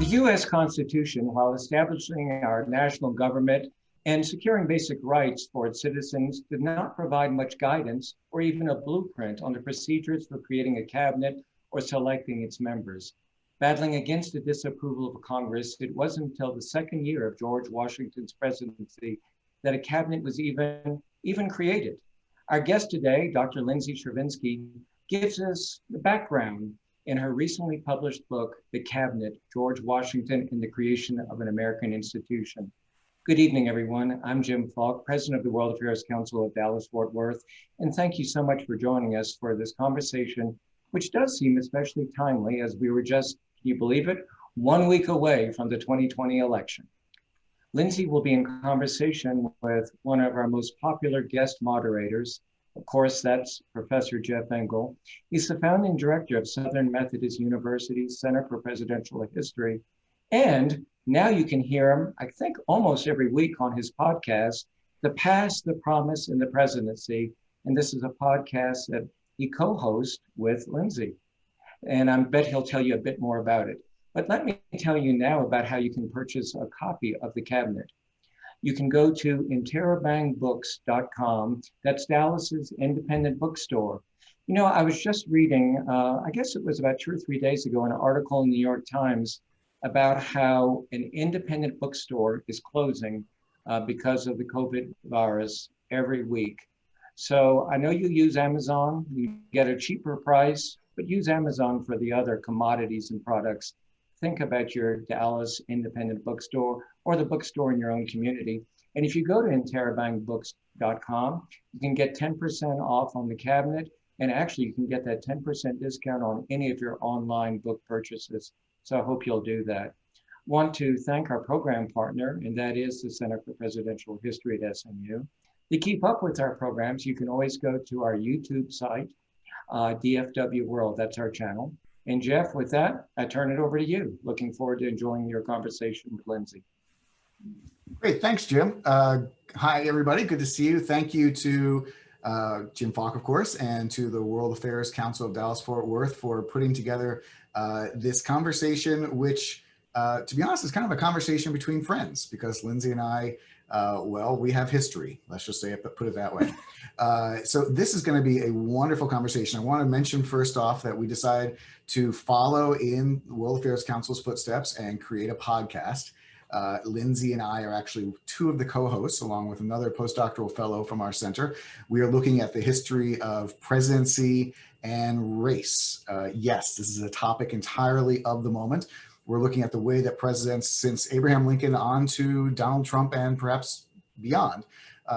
U.S. Constitution, while establishing our national government and securing basic rights for its citizens, did not provide much guidance or even a blueprint on the procedures for creating a cabinet or selecting its members. Battling against the disapproval of Congress, it wasn't until the second year of George Washington's presidency that a cabinet was even created. Our guest today, Dr. Lindsay Chervinsky, gives us the background in her recently published book, The Cabinet, George Washington and the Creation of an American Institution. Good evening, everyone. I'm Jim Falk, President of the World Affairs Council of Dallas-Fort Worth, and thank you so much for joining us for this conversation, which does seem especially timely as we were just, can you believe it, 1 week away from the 2020 election. Lindsay will be in conversation with one of our most popular guest moderators. Of course, that's Professor Jeff Engel. He's the founding director of Southern Methodist University's Center for Presidential History. And now you can hear him, I think, almost every week on his podcast, The Past, the Promise, and the Presidency. And this is a podcast that he co-hosts with Lindsay. And I bet he'll tell you a bit more about it. But let me tell you now about how you can purchase a copy of The Cabinet. You can go to interabangbooks.com. That's Dallas's independent bookstore. You know, I was just reading, I guess it was about 2 or 3 days ago, an article in the New York Times about how an independent bookstore is closing because of the COVID virus every week. So I know you use Amazon, you get a cheaper price, but use Amazon for the other commodities and products. Think about your Dallas independent bookstore or the bookstore in your own community. And if you go to interabangbooks.com, you can get 10% off on The Cabinet. And actually, you can get that 10% discount on any of your online book purchases. So I hope you'll do that. Want to thank our program partner, and that is the Center for Presidential History at SMU. To keep up with our programs, you can always go to our YouTube site, dfwworld, that's our channel. And Jeff, with that, I turn it over to you. Looking forward to enjoying your conversation with Lindsay. Great, thanks, Jim. Hi, everybody, good to see you. Thank you to Jim Falk, of course, and to the World Affairs Council of Dallas-Fort Worth for putting together this conversation, which, to be honest, is kind of a conversation between friends, because Lindsay and I, well, we have history. Let's just say it, but put it that way. So this is going to be a wonderful conversation. I want to mention first off that we decided to follow in the World Affairs Council's footsteps and create a podcast. Lindsay and I are actually two of the co-hosts, along with another postdoctoral fellow from our center. We are looking at the history of presidency and race. Yes, this is a topic entirely of the moment. We're looking at the way that presidents since Abraham Lincoln on to Donald Trump and perhaps beyond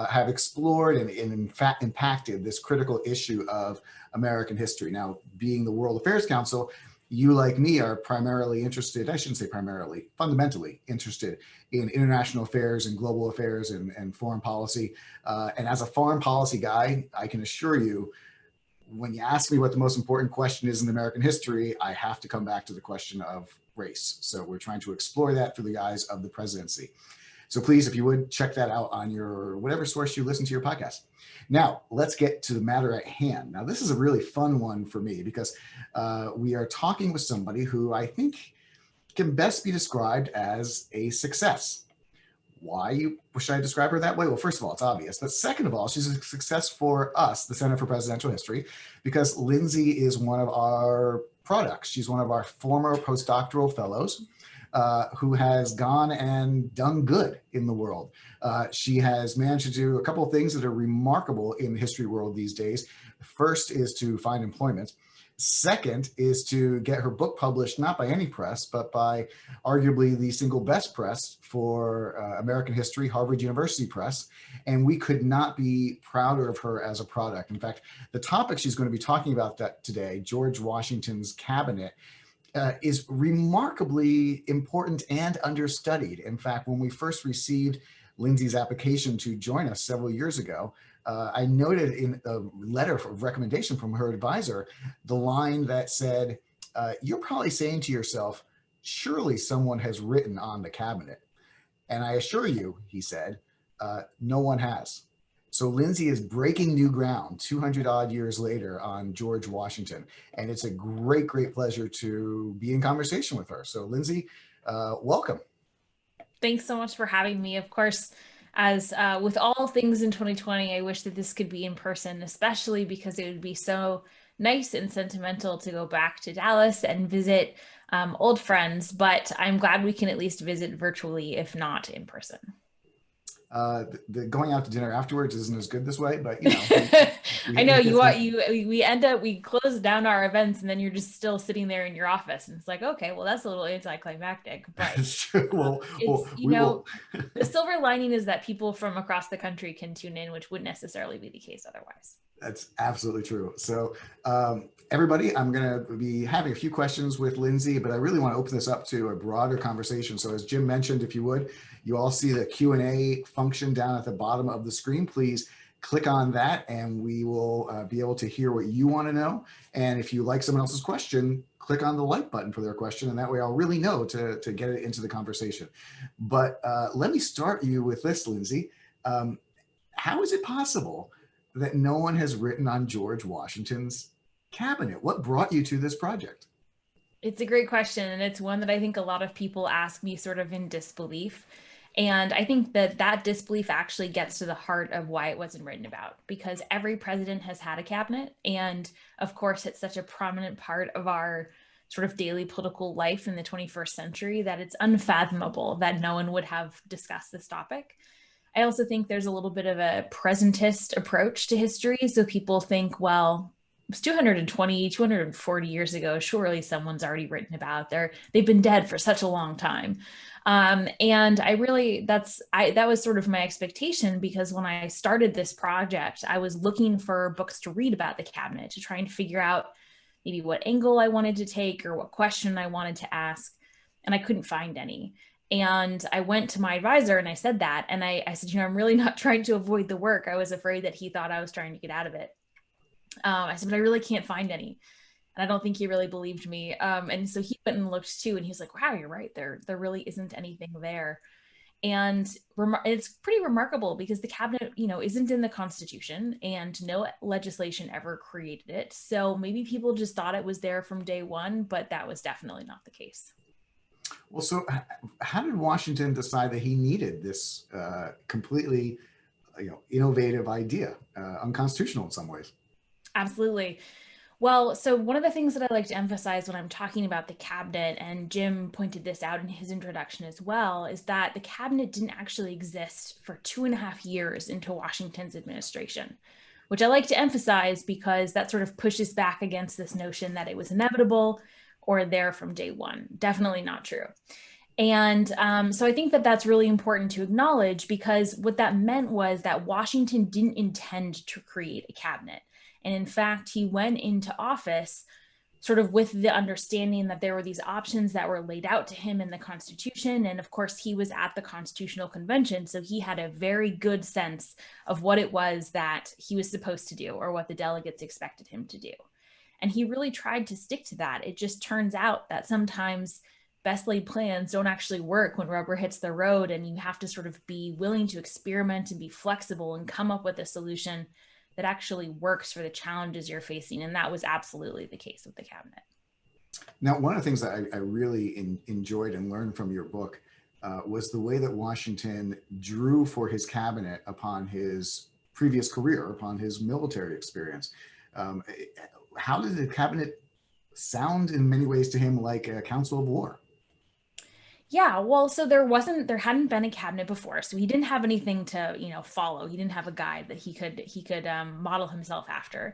have explored and in fact impacted this critical issue of American history. Now, being the World Affairs Council, you, like me, are primarily interested, I shouldn't say primarily, fundamentally interested in international affairs and global affairs and foreign policy. And as a foreign policy guy, I can assure you, when you ask me what the most important question is in American history, I have to come back to the question of race. So we're trying to explore that through the eyes of the presidency. So please, if you would, check that out on your whatever source you listen to your podcast. Now, let's get to the matter at hand. Now, this is a really fun one for me because we are talking with somebody who I think can best be described as a success. Why should I describe her that way? Well, first of all, it's obvious. But second of all, she's a success for us, the Center for Presidential History, because Lindsay is one of our products. She's one of our former postdoctoral fellows who has gone and done good in the world. She has managed to do a couple of things that are remarkable in the history world these days. First is to find employment. Second is to get her book published, not by any press, but by arguably the single best press for American history, Harvard University Press. And we could not be prouder of her as a product. In fact, the topic she's going to be talking about today, George Washington's cabinet, is remarkably important and understudied. In fact, when we first received Lindsay's application to join us several years ago, I noted in a letter of recommendation from her advisor, the line that said, you're probably saying to yourself, surely someone has written on the cabinet. And I assure you, he said, no one has. So Lindsay is breaking new ground 200 odd years later on George Washington. And it's a great, great pleasure to be in conversation with her. So Lindsay, Welcome. Thanks so much for having me. Of course, as with all things in 2020, I wish that this could be in person, especially because it would be so nice and sentimental to go back to Dallas and visit old friends, but I'm glad we can at least visit virtually, if not in person. The going out to dinner afterwards isn't as good this way, but you know. I know we close down our events and then you're just still sitting there in your office and it's like, okay, well, that's a little anticlimactic, but the silver lining is that people from across the country can tune in, which wouldn't necessarily be the case otherwise. That's absolutely true. So everybody, I'm going to be having a few questions with Lindsay, but I really want to open this up to a broader conversation. So as Jim mentioned, if you would, you all see the Q&A function down at the bottom of the screen. Please click on that and we will be able to hear what you want to know. And if you like someone else's question, click on the like button for their question. And that way I'll really know to get it into the conversation. But let me start you with this, Lindsay. How is it possible that no one has written on George Washington's cabinet? What brought you to this project? It's a great question. And it's one that I think a lot of people ask me sort of in disbelief. And I think that that disbelief actually gets to the heart of why it wasn't written about, because every president has had a cabinet. And of course, it's such a prominent part of our sort of daily political life in the 21st century that it's unfathomable that no one would have discussed this topic. I also think there's a little bit of a presentist approach to history. So people think, well, it was 220, 240 years ago. Surely someone's already written about they've been dead for such a long time. And that was sort of my expectation, because when I started this project, I was looking for books to read about the cabinet to try and figure out maybe what angle I wanted to take or what question I wanted to ask. And I couldn't find any. And I went to my advisor and I said that, and I said, I'm really not trying to avoid the work. I was afraid that he thought I was trying to get out of it. I said, but I really can't find any. And I don't think he really believed me. And so he went and looked too, and he's like, wow, you're right. There really isn't anything there. And it's pretty remarkable because the cabinet, isn't in the Constitution and no legislation ever created it. So maybe people just thought it was there from day one, but that was definitely not the case. Well, so how did Washington decide that he needed this completely, innovative idea, unconstitutional in some ways? Absolutely. Well, so one of the things that I like to emphasize when I'm talking about the cabinet, and Jim pointed this out in his introduction as well, is that the cabinet didn't actually exist for 2.5 years into Washington's administration, which I like to emphasize because that sort of pushes back against this notion that it was inevitable or there from day one. Definitely not true. And so I think that that's really important to acknowledge, because what that meant was that Washington didn't intend to create a cabinet. And in fact, he went into office sort of with the understanding that there were these options that were laid out to him in the Constitution. And of course, he was at the Constitutional Convention, so he had a very good sense of what it was that he was supposed to do or what the delegates expected him to do. And he really tried to stick to that. It just turns out that sometimes best laid plans don't actually work when rubber hits the road, and you have to sort of be willing to experiment and be flexible and come up with a solution that actually works for the challenges you're facing. And that was absolutely the case with the cabinet. Now, one of the things that I really enjoyed and learned from your book was the way that Washington drew for his cabinet upon his previous career, upon his military experience. How did the cabinet sound in many ways to him like a council of war? Yeah, well, so there hadn't been a cabinet before, so he didn't have anything to, follow. He didn't have a guide that he could model himself after.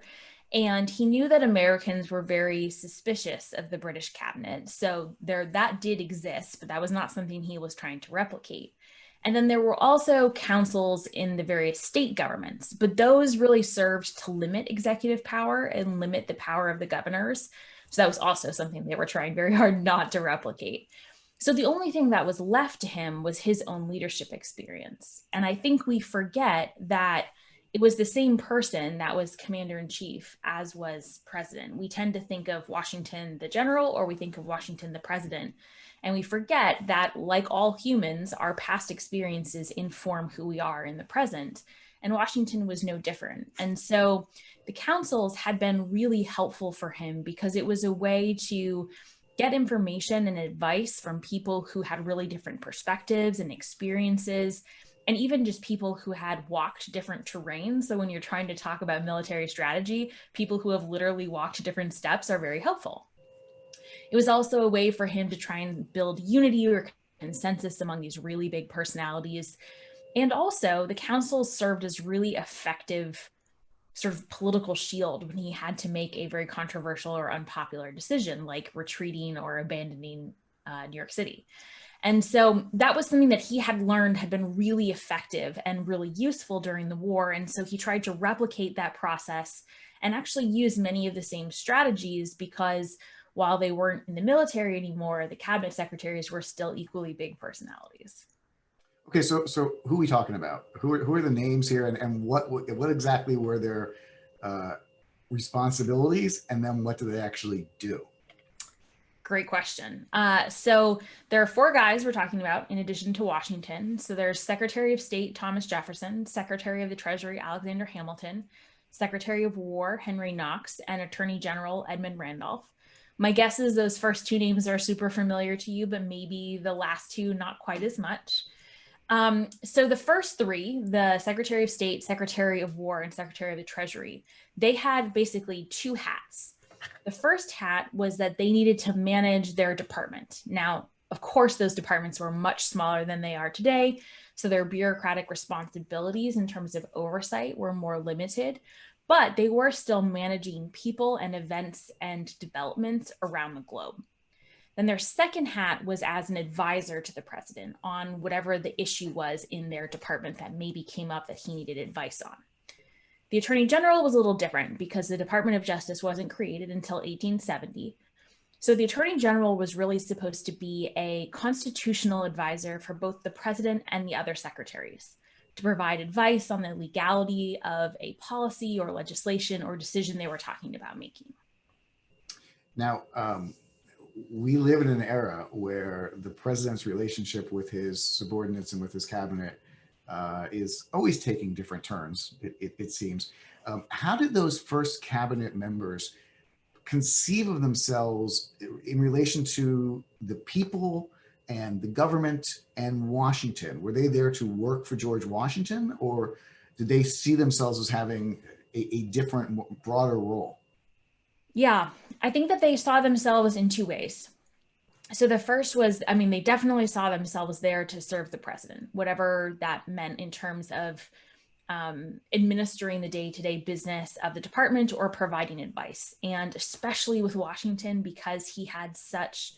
And he knew that Americans were very suspicious of the British cabinet. So that did exist, but that was not something he was trying to replicate. And then there were also councils in the various state governments, but those really served to limit executive power and limit the power of the governors. So that was also something they were trying very hard not to replicate. So the only thing that was left to him was his own leadership experience. And I think we forget that it was the same person that was commander-in-chief as was president. We tend to think of Washington the general, or we think of Washington the president. And we forget that, like all humans, our past experiences inform who we are in the present. And Washington was no different. And so the councils had been really helpful for him because it was a way to get information and advice from people who had really different perspectives and experiences, and even just people who had walked different terrains. So when you're trying to talk about military strategy, people who have literally walked different steps are very helpful. It was also a way for him to try and build unity or consensus among these really big personalities. And also, the council served as really effective sort of political shield when he had to make a very controversial or unpopular decision, like retreating or abandoning New York City. And so that was something that he had learned had been really effective and really useful during the war. And so he tried to replicate that process and actually use many of the same strategies, because while they weren't in the military anymore, the cabinet secretaries were still equally big personalities. Okay, so who are we talking about? Who are the names here, and what exactly were their responsibilities, and then what do they actually do? Great question. So there are 4 guys we're talking about in addition to Washington. So there's Secretary of State Thomas Jefferson, Secretary of the Treasury Alexander Hamilton, Secretary of War Henry Knox, and Attorney General Edmund Randolph. My guess is those first 2 names are super familiar to you, but maybe the last 2 not quite as much. So the first 3, the Secretary of State, Secretary of War, and Secretary of the Treasury, they had basically 2 hats. The first hat was that they needed to manage their department. Now, of course, those departments were much smaller than they are today, so their bureaucratic responsibilities in terms of oversight were more limited, but they were still managing people and events and developments around the globe. Then their second hat was as an advisor to the president on whatever the issue was in their department that maybe came up that he needed advice on. The Attorney General was a little different because the Department of Justice wasn't created until 1870. So the Attorney General was really supposed to be a constitutional advisor for both the president and the other secretaries, to provide advice on the legality of a policy or legislation or decision they were talking about making. Now, we live in an era where the president's relationship with his subordinates and with his cabinet is always taking different turns, it seems. How did those first cabinet members conceive of themselves in relation to the people and the government and Washington? Were they there to work for George Washington, or did they see themselves as having a different, broader role? Yeah, I think that they saw themselves in 2 ways. So the first was, I mean, they definitely saw themselves there to serve the president, whatever that meant in terms of administering the day-to-day business of the department or providing advice. And especially with Washington, because he had such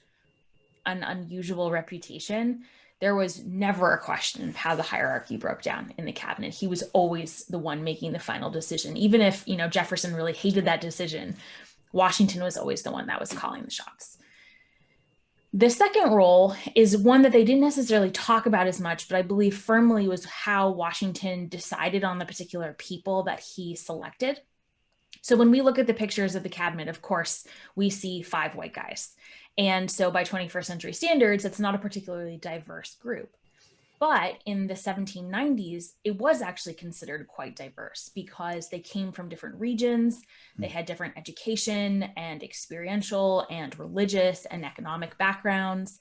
an unusual reputation, there was never a question of how the hierarchy broke down in the cabinet. He was always the one making the final decision. Even if, Jefferson really hated that decision, Washington was always the one that was calling the shots. The second role is one that they didn't necessarily talk about as much, but I believe firmly was how Washington decided on the particular people that he selected. So when we look at the pictures of the cabinet, of course, we see 5 white guys. And so by 21st century standards, it's not a particularly diverse group. But in the 1790s, it was actually considered quite diverse because they came from different regions. They had different education and experiential and religious and economic backgrounds.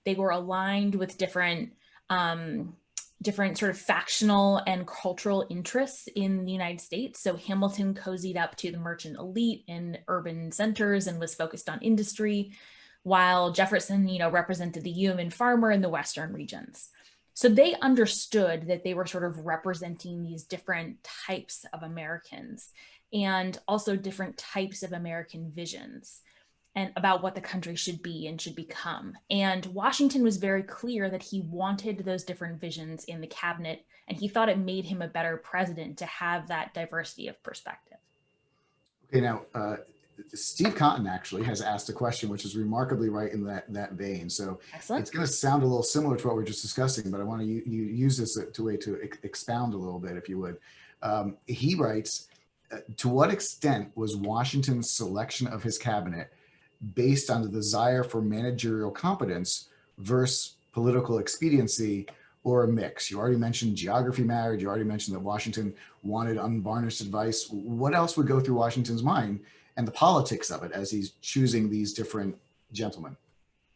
They were aligned with different sort of factional and cultural interests in the United States. So Hamilton cozied up to the merchant elite in urban centers and was focused on industry, while Jefferson, represented the yeoman farmer in the Western regions. So they understood that they were sort of representing these different types of Americans and also different types of American visions and about what the country should be and should become. And Washington was very clear that he wanted those different visions in the cabinet, and he thought it made him a better president to have that diversity of perspective. Okay, now, Steve Cotton actually has asked a question which is remarkably right in that vein. So Excellent. It's going to sound a little similar to what we're just discussing, but I want to use this to expound a little bit, if you would. He writes, to what extent was Washington's selection of his cabinet based on the desire for managerial competence versus political expediency, or a mix? You already mentioned geography mattered. You already mentioned that Washington wanted unvarnished advice. What else would go through Washington's mind and the politics of it as he's choosing these different gentlemen?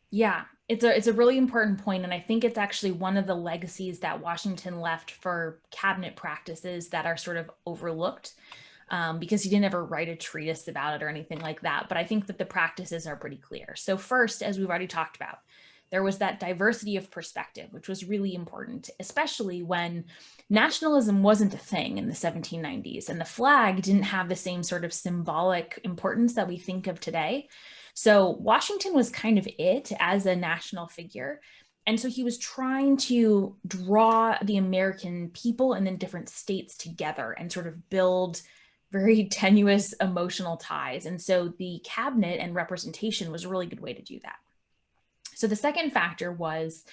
Yeah, it's a really important point, and I think it's actually one of the legacies that Washington left for cabinet practices that are sort of overlooked, because he didn't ever write a treatise about it or anything like that. But I think that the practices are pretty clear. So first, as we've already talked about, there was that diversity of perspective, which was really important, especially when nationalism wasn't a thing in the 1790s, and the flag didn't have the same sort of symbolic importance that we think of today. So Washington was kind of it as a national figure. And so he was trying to draw the American people and then different states together and sort of build very tenuous emotional ties. And so the cabinet and representation was a really good way to do that. So the second factor was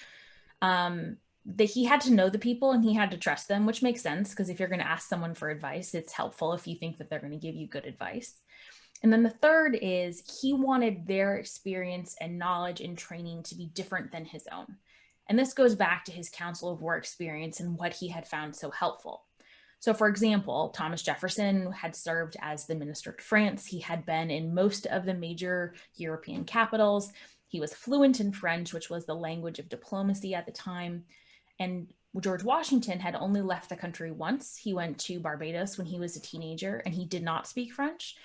that he had to know the people and he had to trust them, which makes sense because if you're going to ask someone for advice, it's helpful if you think that they're going to give you good advice. And then the third is he wanted their experience and knowledge and training to be different than his own. And this goes back to his Council of War experience and what he had found so helpful. So for example, Thomas Jefferson had served as the minister to France. He had been in most of the major European capitals. He was fluent in French, which was the language of diplomacy at the time. And George Washington had only left the country once. He went to Barbados when he was a teenager, and he did not speak French.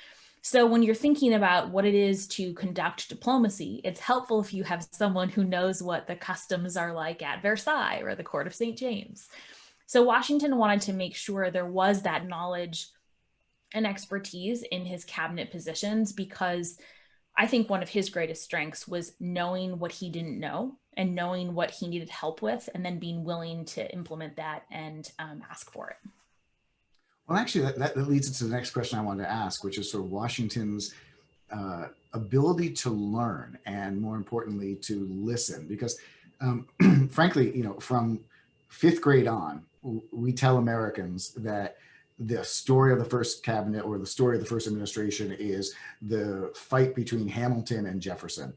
So when you're thinking about what it is to conduct diplomacy, it's helpful if you have someone who knows what the customs are like at Versailles or the court of St. James. So Washington wanted to make sure there was that knowledge and expertise in his cabinet positions, because I think one of his greatest strengths was knowing what he didn't know and knowing what he needed help with, and then being willing to implement that and ask for it. Well, actually, that leads into the next question I wanted to ask, which is sort of Washington's ability to learn and, more importantly, to listen. Because, frankly, you know, from fifth grade on, we tell Americans that the story of the first cabinet or the story of the first administration is the fight between Hamilton and Jefferson.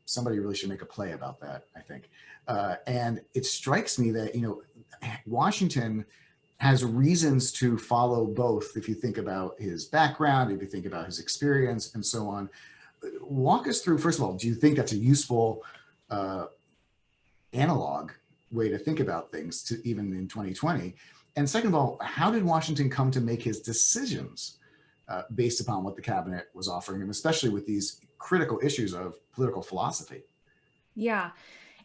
Somebody really should make a play about that, I think. And it strikes me that, you know, Washington has reasons to follow both. If you think about his background, if you think about his experience and so on, walk us through, first of all, do you think that's a useful analog way to think about things to even in 2020? And second of all, how did Washington come to make his decisions based upon what the cabinet was offering him, especially with these critical issues of political philosophy? Yeah.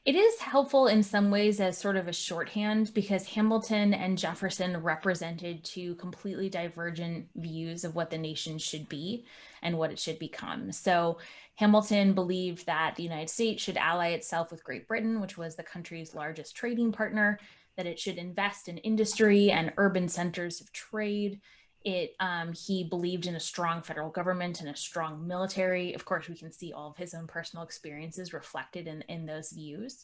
It is helpful in some ways as sort of a shorthand, because Hamilton and Jefferson represented two completely divergent views of what the nation should be and what it should become. So Hamilton believed that the United States should ally itself with Great Britain, which was the country's largest trading partner, that it should invest in industry and urban centers of trade. He believed in a strong federal government and a strong military. Of course, we can see all of his own personal experiences reflected in those views.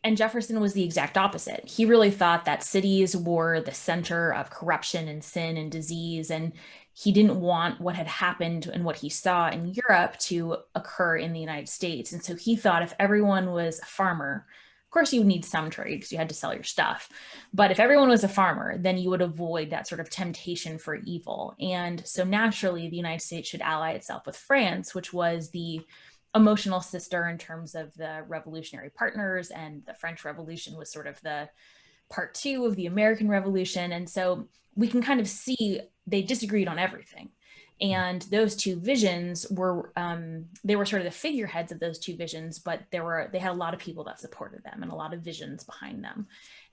And Jefferson was the exact opposite. He really thought that cities were the center of corruption and sin and disease, and he didn't want what had happened and what he saw in Europe to occur in the United States. And so he thought if everyone was a farmer, of course, you would need some trade because you had to sell your stuff. But if everyone was a farmer, then you would avoid that sort of temptation for evil. And so naturally, the United States should ally itself with France, which was the emotional sister in terms of the revolutionary partners. And the French Revolution was sort of the part two of the American Revolution. And so we can kind of see they disagreed on everything. And those two visions were, they were sort of the figureheads of those two visions, but they had a lot of people that supported them and a lot of visions behind them.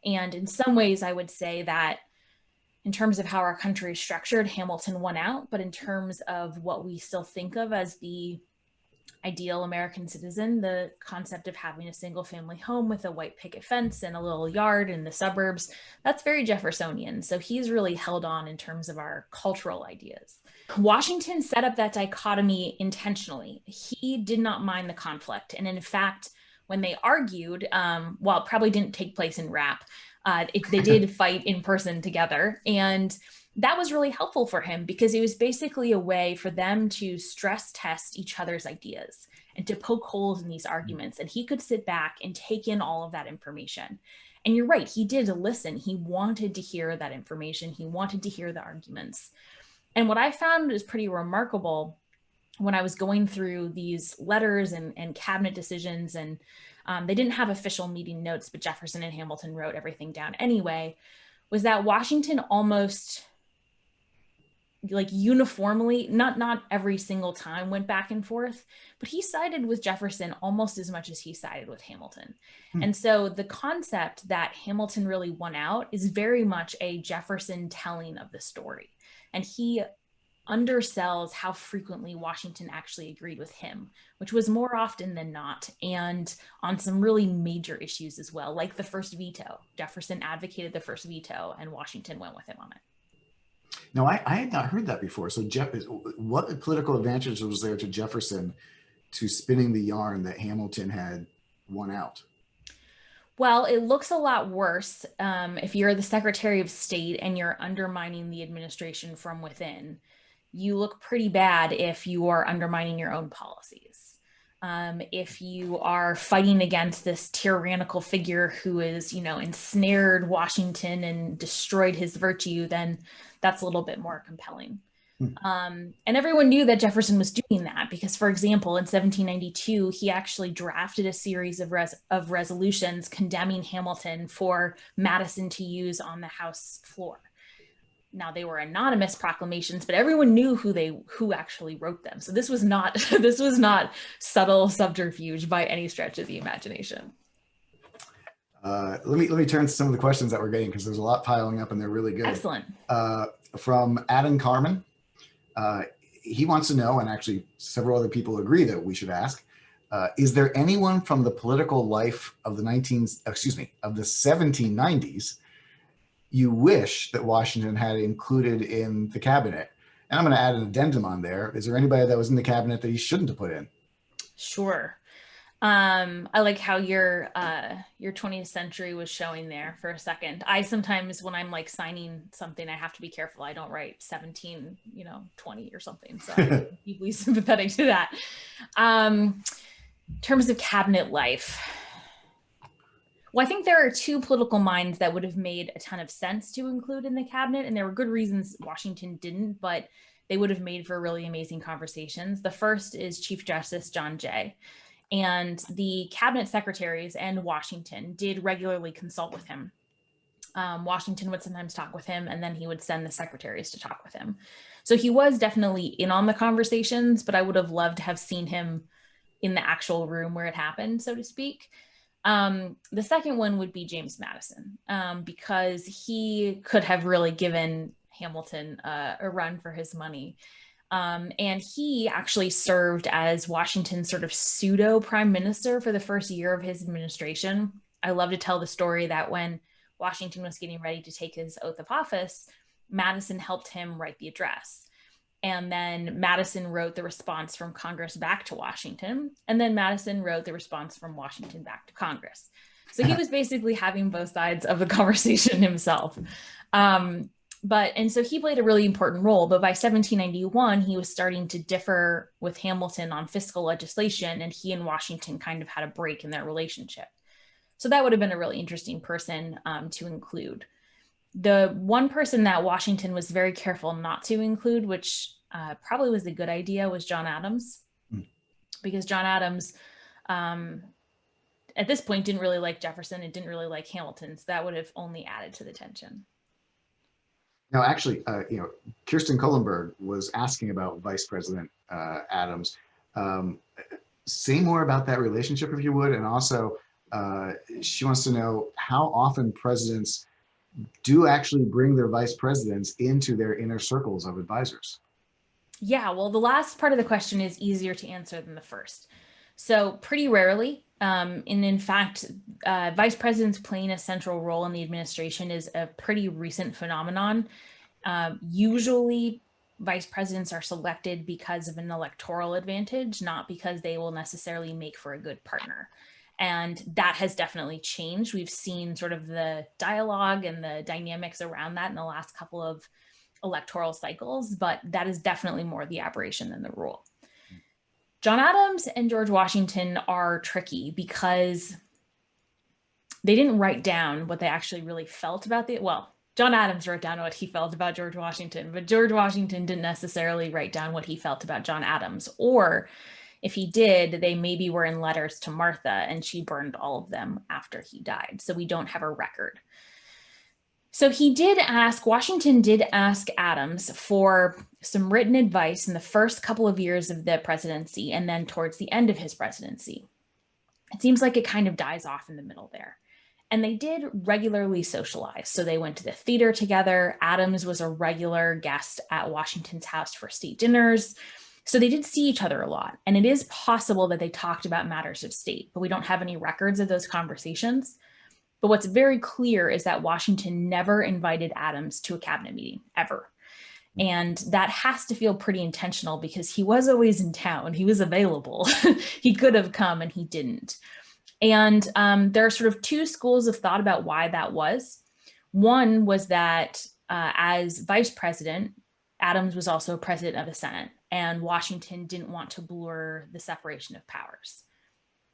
And in some ways, I would say that in terms of how our country is structured, Hamilton won out, but in terms of what we still think of as the ideal American citizen, the concept of having a single family home with a white picket fence and a little yard in the suburbs, that's very Jeffersonian. So he's really held on in terms of our cultural ideas. Washington set up that dichotomy intentionally. He did not mind the conflict. And in fact, when they argued, while it probably didn't take place in rap, they did fight in person together. And that was really helpful for him because it was basically a way for them to stress test each other's ideas and to poke holes in these arguments. And he could sit back and take in all of that information. And you're right, he did listen. He wanted to hear that information. He wanted to hear the arguments. And what I found is pretty remarkable when I was going through these letters and cabinet decisions, and they didn't have official meeting notes, but Jefferson and Hamilton wrote everything down anyway, was that Washington almost like uniformly, not every single time went back and forth, but he sided with Jefferson almost as much as he sided with Hamilton. And so the concept that Hamilton really won out is very much a Jefferson telling of the story. And he undersells how frequently Washington actually agreed with him, which was more often than not, and on some really major issues as well, like the first veto. Jefferson advocated the first veto and Washington went with him on it. No, I had not heard that before. So what political advantage was there to Jefferson to spinning the yarn that Hamilton had won out? Well, it looks a lot worse if you're the Secretary of State and you're undermining the administration from within. You look pretty bad if you are undermining your own policies. If you are fighting against this tyrannical figure who is, ensnared Washington and destroyed his virtue, then that's a little bit more compelling. And everyone knew that Jefferson was doing that because, for example, in 1792, he actually drafted a series of resolutions condemning Hamilton for Madison to use on the House floor. Now, they were anonymous proclamations, but everyone knew who actually wrote them. So this was not subtle subterfuge by any stretch of the imagination. Let me turn to some of the questions that we're getting because there's a lot piling up and they're really good. Excellent. From Adam Carmen, he wants to know, and actually several other people agree that we should ask, is there anyone from the political life of the 1790s you wish that Washington had included in the cabinet? And I'm going to add an addendum on there. Is there anybody that was in the cabinet that he shouldn't have put in? Sure. I like how your 20th century was showing there for a second. I sometimes, when I'm like signing something, I have to be careful. I don't write 1720 or something. So I'm deeply sympathetic to that. In terms of cabinet life, well, I think there are two political minds that would have made a ton of sense to include in the cabinet, and there were good reasons Washington didn't, but they would have made for really amazing conversations. The first is Chief Justice John Jay. And the cabinet secretaries and Washington did regularly consult with him. Washington would sometimes talk with him, and then he would send the secretaries to talk with him. So he was definitely in on the conversations, but I would have loved to have seen him in the actual room where it happened, so to speak. The second one would be James Madison, because he could have really given Hamilton a run for his money. And he actually served as Washington's sort of pseudo prime minister for the first year of his administration. I love to tell the story that when Washington was getting ready to take his oath of office, Madison helped him write the address. And then Madison wrote the response from Congress back to Washington. And then Madison wrote the response from Washington back to Congress. So he was basically having both sides of the conversation himself. And so he played a really important role, but by 1791, he was starting to differ with Hamilton on fiscal legislation, and he and Washington kind of had a break in their relationship. So that would have been a really interesting person to include. The one person that Washington was very careful not to include, which probably was a good idea, was John Adams, because John Adams, at this point, didn't really like Jefferson and didn't really like Hamilton, so that would have only added to the tension. Now, actually, Kirsten Kohlenberg was asking about Vice President Adams. Say more about that relationship, if you would. And also, she wants to know how often presidents do actually bring their vice presidents into their inner circles of advisors. Yeah, well, the last part of the question is easier to answer than the first. So pretty rarely. And in fact, vice presidents playing a central role in the administration is a pretty recent phenomenon. Usually, vice presidents are selected because of an electoral advantage, not because they will necessarily make for a good partner. And that has definitely changed. We've seen sort of the dialogue and the dynamics around that in the last couple of electoral cycles, but that is definitely more the aberration than the rule. John Adams and George Washington are tricky because they didn't write down what they actually really felt about John Adams wrote down what he felt about George Washington, but George Washington didn't necessarily write down what he felt about John Adams. Or if he did, they maybe were in letters to Martha and she burned all of them after he died. So we don't have a record. So Washington did ask Adams for some written advice in the first couple of years of the presidency and then towards the end of his presidency. It seems like it kind of dies off in the middle there. And they did regularly socialize. So they went to the theater together. Adams was a regular guest at Washington's house for state dinners. So they did see each other a lot. And it is possible that they talked about matters of state, but we don't have any records of those conversations. But what's very clear is that Washington never invited Adams to a cabinet meeting, ever. And that has to feel pretty intentional because he was always in town. He was available. He could have come and he didn't. And there are sort of two schools of thought about why that was. One was that as vice president, Adams was also president of the Senate, and Washington didn't want to blur the separation of powers.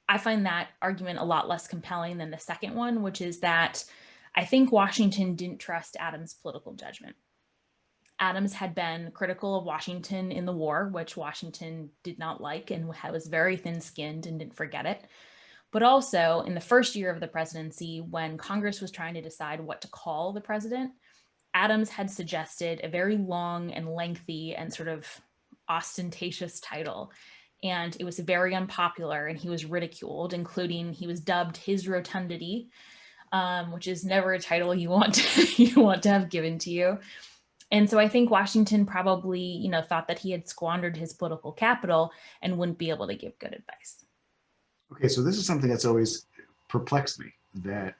I find that argument a lot less compelling than the second one, which is that I think Washington didn't trust Adams' political judgment. Adams had been critical of Washington in the war, which Washington did not like and was very thin-skinned and didn't forget it. But also in the first year of the presidency, when Congress was trying to decide what to call the president, Adams had suggested a very long and lengthy and sort of ostentatious title. And it was very unpopular and he was ridiculed, including he was dubbed His Rotundity, which is never a title you want to have given to you. And so I think Washington probably, thought that he had squandered his political capital and wouldn't be able to give good advice. Okay, so this is something that's always perplexed me, that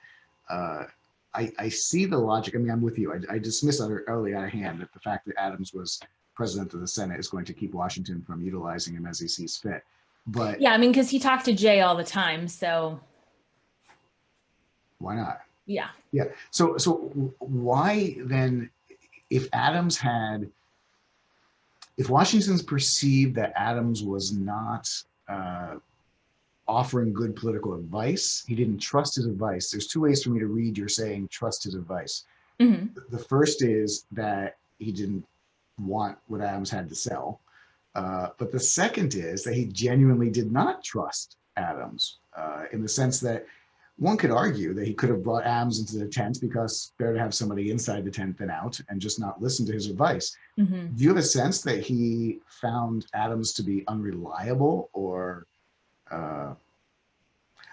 I see the logic. I mean, I'm with you. I dismissed early out of hand that the fact that Adams was president of the Senate is going to keep Washington from utilizing him as he sees fit. But yeah, I mean, because he talked to Jay all the time, so why not? Yeah. Yeah. So why then, if Washington's perceived that Adams was not offering good political advice, he didn't trust his advice. There's two ways for me to read you're saying trust his advice. Mm-hmm. The first is that he didn't want what Adams had to sell. But the second is that he genuinely did not trust Adams in the sense that one could argue that he could have brought Adams into the tent because better to have somebody inside the tent than out and just not listen to his advice. Mm-hmm. Do you have a sense that he found Adams to be unreliable or I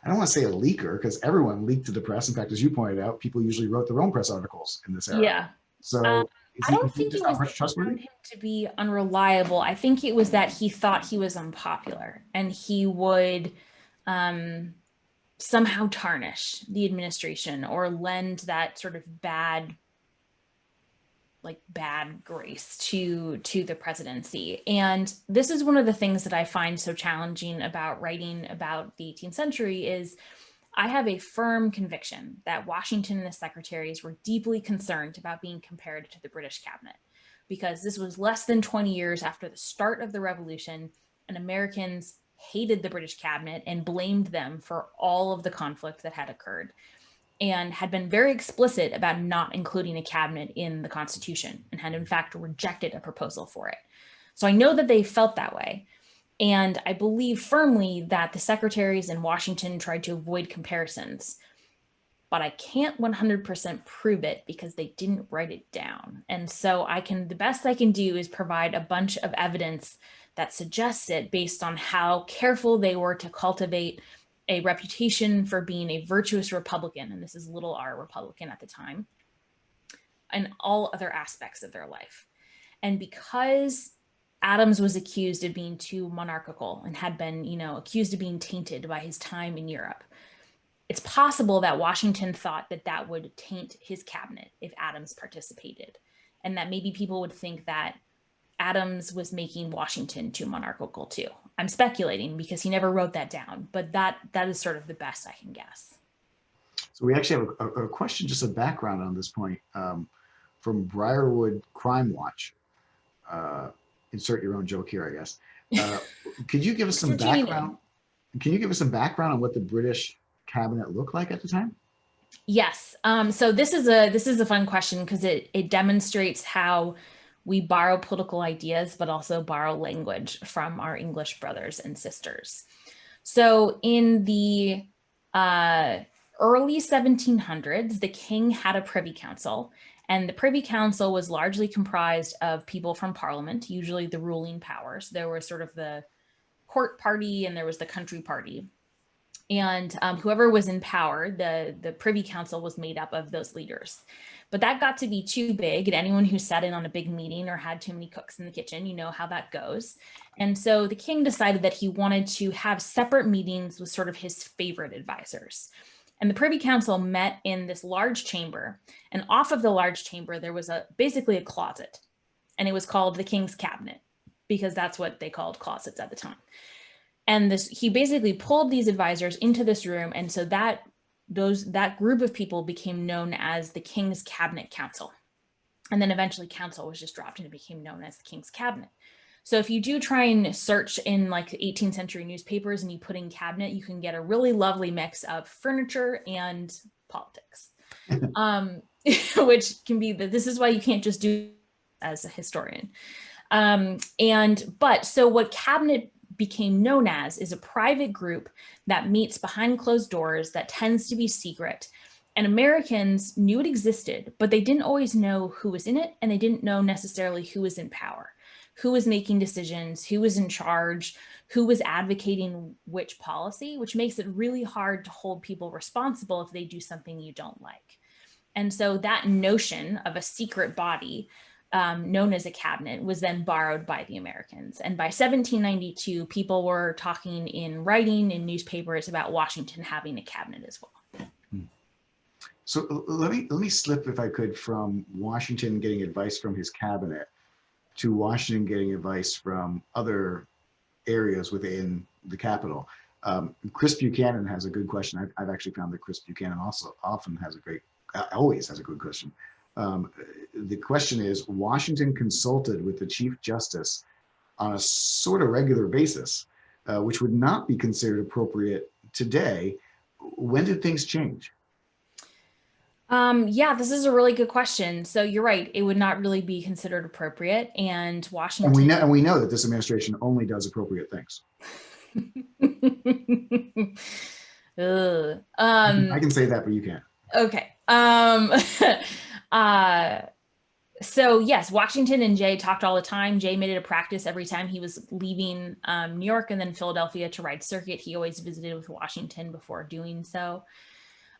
don't want to say a leaker because everyone leaked to the press. In fact, as you pointed out, people usually wrote their own press articles in this era. Yeah. So I don't think it was that he found him to be unreliable. I think it was that he thought he was unpopular and he would somehow tarnish the administration or lend that sort of bad grace to the presidency. And this is one of the things that I find so challenging about writing about the 18th century is I have a firm conviction that Washington and the secretaries were deeply concerned about being compared to the British cabinet, because this was less than 20 years after the start of the revolution, and Americans hated the British cabinet and blamed them for all of the conflict that had occurred, and had been very explicit about not including a cabinet in the Constitution and had in fact rejected a proposal for it. So I know that they felt that way. And I believe firmly that the secretaries in Washington tried to avoid comparisons, but I can't 100% prove it because they didn't write it down. And so the best I can do is provide a bunch of evidence that suggests it based on how careful they were to cultivate a reputation for being a virtuous Republican, and this is little r Republican at the time, and all other aspects of their life. And because Adams was accused of being too monarchical and had been, accused of being tainted by his time in Europe, it's possible that Washington thought that that would taint his cabinet if Adams participated, and that maybe people would think that Adams was making Washington too monarchical too. I'm speculating because he never wrote that down, but that is sort of the best I can guess. So we actually have a question, just a background on this point, from Briarwood Crime Watch. Insert your own joke here, I guess. Could you give us some background? Can you give us some background on what the British cabinet looked like at the time? Yes. So this is a fun question because it demonstrates how we borrow political ideas, but also borrow language from our English brothers and sisters. So in the early 1700s, the king had a privy council, and the privy council was largely comprised of people from parliament, usually the ruling powers. There was sort of the court party and there was the country party. And whoever was in power, the privy council was made up of those leaders. But that got to be too big, and anyone who sat in on a big meeting or had too many cooks in the kitchen, you know how that goes. And so the king decided that he wanted to have separate meetings with sort of his favorite advisors. And the privy council met in this large chamber, and off of the large chamber, there was basically a closet, and it was called the king's cabinet, because that's what they called closets at the time. And he basically pulled these advisors into this room. And so that group of people became known as the King's Cabinet Council. And then eventually council was just dropped and it became known as the King's Cabinet. So if you do try and search in like 18th century newspapers and you put in cabinet, you can get a really lovely mix of furniture and politics, which can be this is why you can't just do as a historian. So what cabinet became known as is a private group that meets behind closed doors that tends to be secret. And Americans knew it existed, but they didn't always know who was in it, and they didn't know necessarily who was in power, who was making decisions, who was in charge, who was advocating which policy, which makes it really hard to hold people responsible if they do something you don't like. And so that notion of a secret body known as a cabinet was then borrowed by the Americans. And by 1792, people were talking in writing in newspapers about Washington having a cabinet as well. So let me slip, if I could, from Washington getting advice from his cabinet to Washington getting advice from other areas within the Capitol. Chris Buchanan has a good question. I've actually found that Chris Buchanan also always has a good question. The question is, Washington consulted with the Chief Justice on a sort of regular basis, which would not be considered appropriate today. When did things change? Yeah, this is a really good question. So you're right, it would not really be considered appropriate, and Washington. And we know that this administration only does appropriate things. I can say that, but you can't. Okay. So yes, Washington and Jay talked all the time. Jay made it a practice every time he was leaving New York and then Philadelphia to ride circuit. He always visited with Washington before doing so.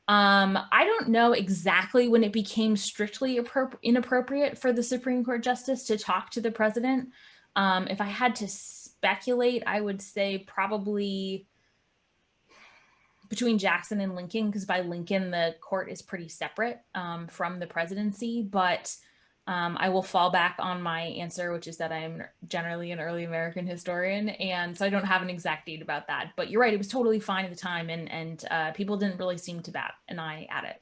I don't know exactly when it became strictly inappropriate for the Supreme Court justice to talk to the president. If I had to speculate, I would say probably between Jackson and Lincoln, because by Lincoln, the court is pretty separate from the presidency. But I will fall back on my answer, which is that I'm generally an early American historian. And so I don't have an exact date about that. But you're right, it was totally fine at the time. And people didn't really seem to bat an eye at it.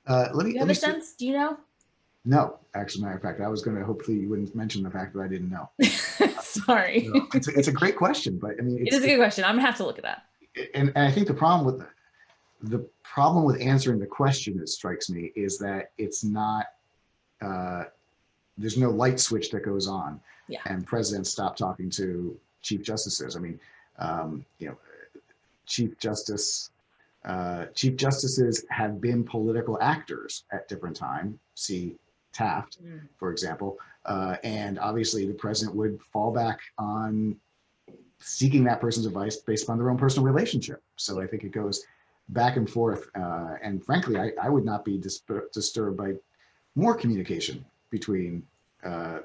Do you have a sense? Do you know? No, actually, matter of fact, I was going to, hopefully you wouldn't mention the fact that I didn't know. Sorry. No, it's a great question, but I mean, it is a good question. I'm gonna have to look it up. And I think the problem with answering the question, it strikes me, is that it's not, there's no light switch that goes on, and presidents stop talking to chief justices. I mean, chief justices have been political actors at different times. See Taft, for example, and obviously the president would fall back on seeking that person's advice based on their own personal relationship. So I think it goes back and forth. And frankly, I would not be disturbed by more communication between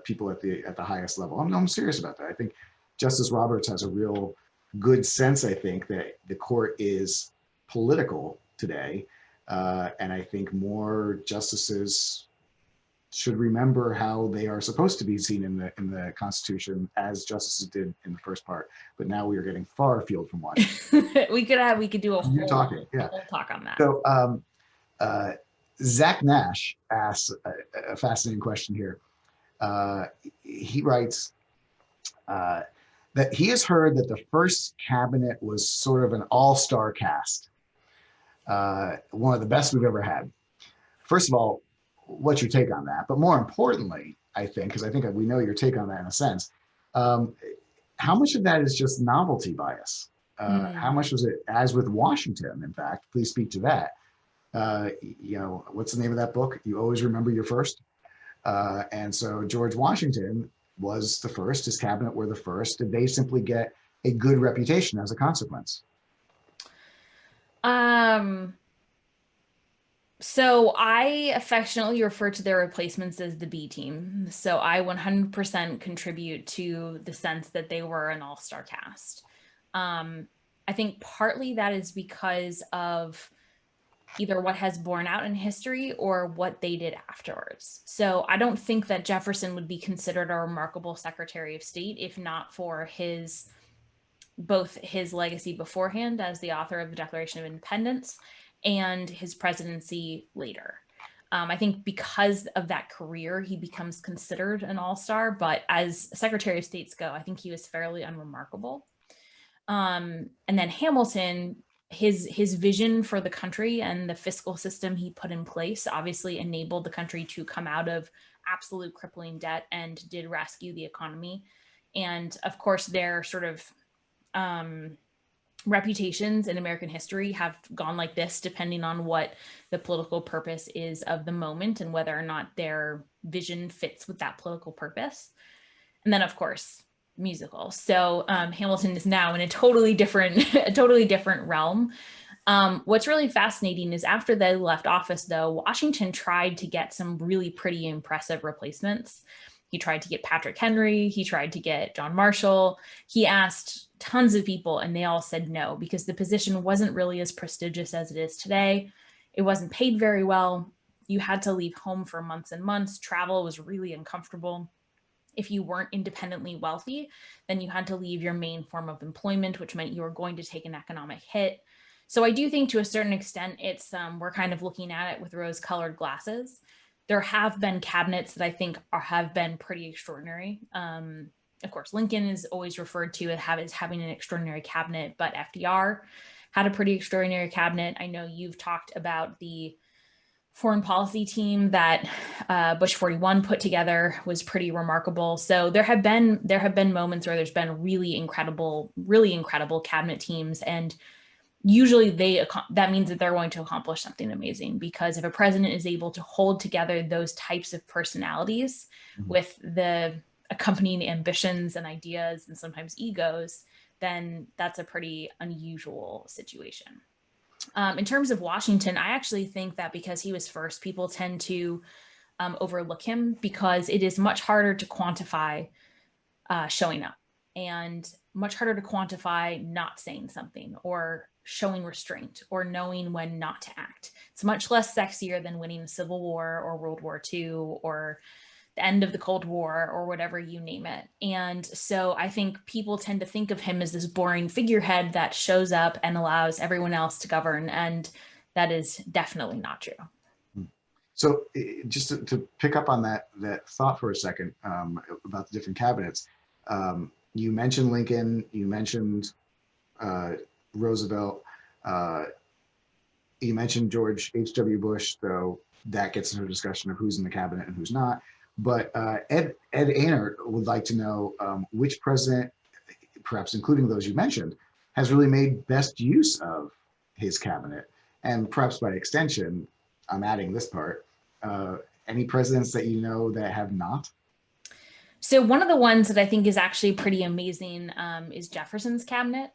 people at the highest level. I'm serious about that. I think Justice Roberts has a real good sense, I think, that the court is political today. And I think more justices should remember how they are supposed to be seen in the Constitution, as justices did in the first part. But now we are getting far afield from Washington. we could do a whole talk on that. So Zach Nash asks a fascinating question here. He writes that he has heard that the first cabinet was sort of an all-star cast. one of the best we've ever had. First of all, what's your take on that? But more importantly, I think, because I think we know your take on that in a sense, how much of that is just novelty bias? How much was it, as with Washington, in fact, please speak to that. What's the name of that book? You always remember your first. And so George Washington was the first, his cabinet were the first. Did they simply get a good reputation as a consequence? So I affectionately refer to their replacements as the B team. So I 100% contribute to the sense that they were an all-star cast. I think partly that is because of either what has borne out in history or what they did afterwards. So I don't think that Jefferson would be considered a remarkable Secretary of State if not for both his legacy beforehand as the author of the Declaration of Independence and his presidency later. I think because of that career, he becomes considered an all-star, but as Secretary of States go, I think he was fairly unremarkable. And then Hamilton, his vision for the country and the fiscal system he put in place obviously enabled the country to come out of absolute crippling debt and did rescue the economy. And of course, their sort of reputations in American history have gone like this, depending on what the political purpose is of the moment and whether or not their vision fits with that political purpose. And then, of course, musical. So Hamilton is now in a totally different realm. What's really fascinating is after they left office, though, Washington tried to get some really pretty impressive replacements. He tried to get Patrick Henry. He tried to get John Marshall. He asked tons of people and they all said no, because the position wasn't really as prestigious as it is today. It wasn't paid very well. You had to leave home for months and months. Travel was really uncomfortable. If you weren't independently wealthy, then you had to leave your main form of employment, which meant you were going to take an economic hit. So I do think to a certain extent, it's we're kind of looking at it with rose-colored glasses. There have been cabinets that I think have been pretty extraordinary. Of course, Lincoln is always referred to as having an extraordinary cabinet, but FDR had a pretty extraordinary cabinet. I know you've talked about the foreign policy team that Bush 41 put together was pretty remarkable. So there have been moments where there's been really incredible cabinet teams, and usually that means that they're going to accomplish something amazing, because if a president is able to hold together those types of personalities with the accompanying ambitions and ideas and sometimes egos, then that's a pretty unusual situation. In terms of Washington, I actually think that because he was first, people tend to overlook him, because it is much harder to quantify showing up and much harder to quantify not saying something or showing restraint or knowing when not to act. It's much less sexier than winning a Civil War or World War II or the end of the Cold War or whatever you name it. And so I think people tend to think of him as this boring figurehead that shows up and allows everyone else to govern. And that is definitely not true. So just to pick up on that thought for a second about the different cabinets, you mentioned Lincoln, you mentioned Roosevelt, you mentioned George H.W. Bush, though that gets into a discussion of who's in the cabinet and who's not. But Ed Ahnert would like to know which president, perhaps including those you mentioned, has really made best use of his cabinet. And perhaps by extension, I'm adding this part, any presidents that you know that have not? So one of the ones that I think is actually pretty amazing is Jefferson's cabinet.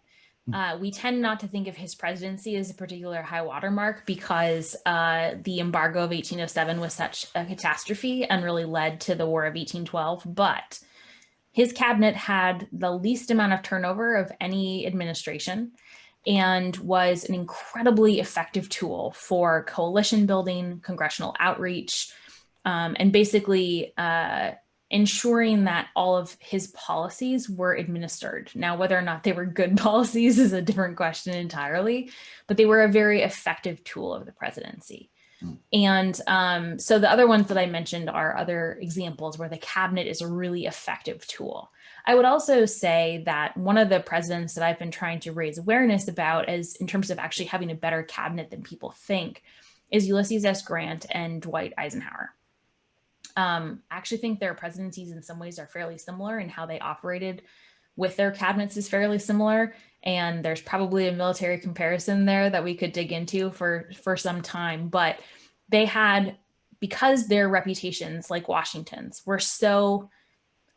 We tend not to think of his presidency as a particular high watermark because the embargo of 1807 was such a catastrophe and really led to the War of 1812. But his cabinet had the least amount of turnover of any administration and was an incredibly effective tool for coalition building, congressional outreach, and basically ensuring that all of his policies were administered. Now, whether or not they were good policies is a different question entirely, but they were a very effective tool of the presidency. And so the other ones that I mentioned are other examples where the cabinet is a really effective tool. I would also say that one of the presidents that I've been trying to raise awareness about, as in terms of actually having a better cabinet than people think, is Ulysses S. Grant and Dwight Eisenhower. I actually think their presidencies in some ways are fairly similar, and how they operated with their cabinets is fairly similar. And there's probably a military comparison there that we could dig into for some time. But they had, because their reputations, like Washington's, were so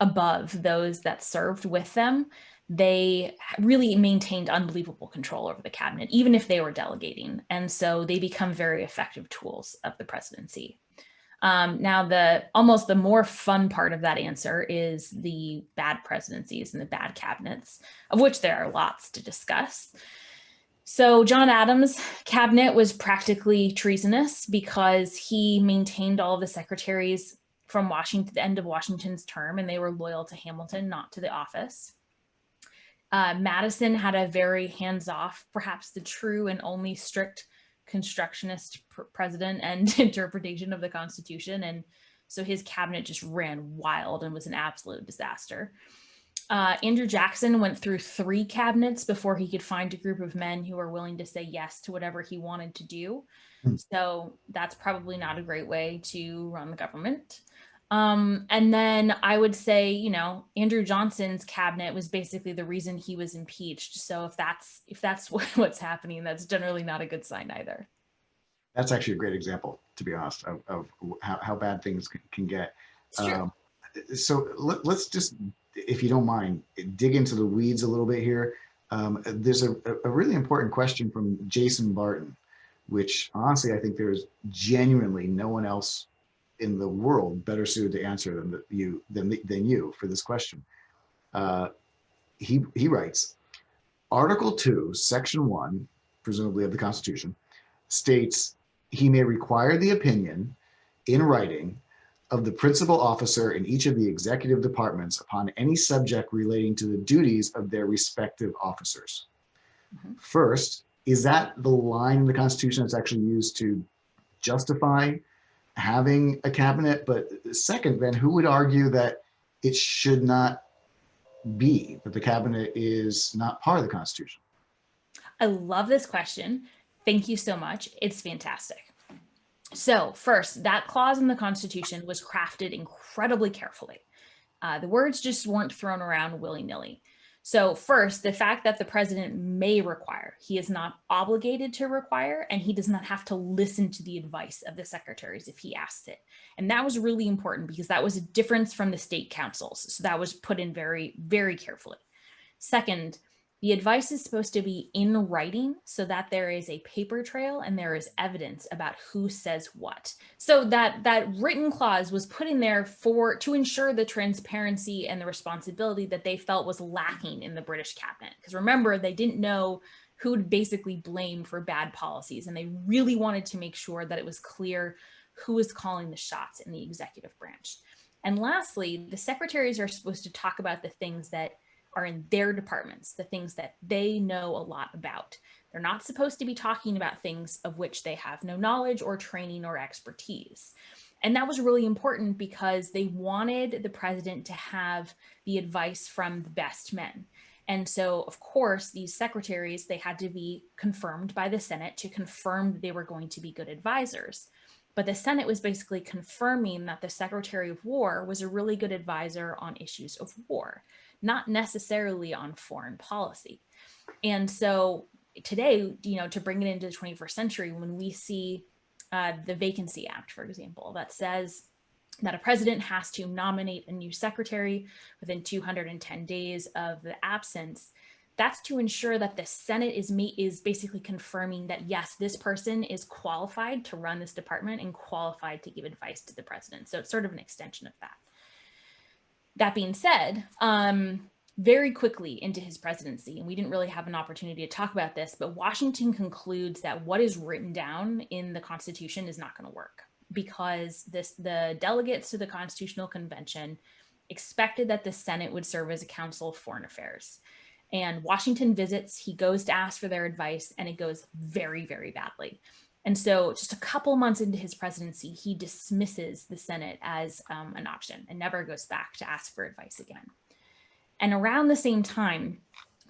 above those that served with them, they really maintained unbelievable control over the cabinet, even if they were delegating. And so they become very effective tools of the presidency. Now, almost the more fun part of that answer is the bad presidencies and the bad cabinets, of which there are lots to discuss. So John Adams' cabinet was practically treasonous because he maintained all of the secretaries from Washington, the end of Washington's term, and they were loyal to Hamilton, not to the office. Madison had a very hands-off, perhaps the true and only strict constructionist president and interpretation of the Constitution. And so his cabinet just ran wild and was an absolute disaster. Andrew Jackson went through 3 cabinets before he could find a group of men who were willing to say yes to whatever he wanted to do. So that's probably not a great way to run the government. And then I would say, you know, Andrew Johnson's cabinet was basically the reason he was impeached. So if that's what's happening, that's generally not a good sign either. That's actually a great example, to be honest, of how bad things can get. So let's just, if you don't mind, dig into the weeds a little bit here. There's a really important question from Jason Barton, which honestly, I think there's genuinely no one else in the world better suited to answer than you for this question. He writes, Article 2, Section 1, presumably of the Constitution, states he may require the opinion in writing of the principal officer in each of the executive departments upon any subject relating to the duties of their respective officers. First, is that the line in the Constitution that's actually used to justify having a cabinet? But second, then who would argue that it should not be, that the cabinet is not part of the Constitution? I love this question. Thank you so much. It's fantastic. So first, that clause in the Constitution was crafted incredibly carefully. The words just weren't thrown around willy-nilly. So first, the fact that the president may require, he is not obligated to require, and he does not have to listen to the advice of the secretaries if he asks it. And that was really important because that was a difference from the state councils. So that was put in very, very carefully. Second, the advice is supposed to be in writing so that there is a paper trail and there is evidence about who says what. So that written clause was put in there to ensure the transparency and the responsibility that they felt was lacking in the British cabinet. Because remember, they didn't know who to basically blame for bad policies, and they really wanted to make sure that it was clear who was calling the shots in the executive branch. And lastly, the secretaries are supposed to talk about the things that are in their departments, the things that they know a lot about. They're not supposed to be talking about things of which they have no knowledge or training or expertise. And that was really important because they wanted the president to have the advice from the best men. And so, of course, these secretaries, they had to be confirmed by the Senate to confirm that they were going to be good advisors. But the Senate was basically confirming that the Secretary of War was a really good advisor on issues of war, not necessarily on foreign policy. And so today, to bring it into the 21st century, when we see the Vacancy Act, for example, that says that a president has to nominate a new secretary within 210 days of the absence, that's to ensure that the Senate is basically confirming that, yes, this person is qualified to run this department and qualified to give advice to the president. So it's sort of an extension of that. That being said, very quickly into his presidency, and we didn't really have an opportunity to talk about this, but Washington concludes that what is written down in the Constitution is not going to work because the delegates to the Constitutional Convention expected that the Senate would serve as a council of foreign affairs. And Washington visits, he goes to ask for their advice, and it goes very, very badly. And so just a couple months into his presidency, he dismisses the Senate as an option and never goes back to ask for advice again. And around the same time,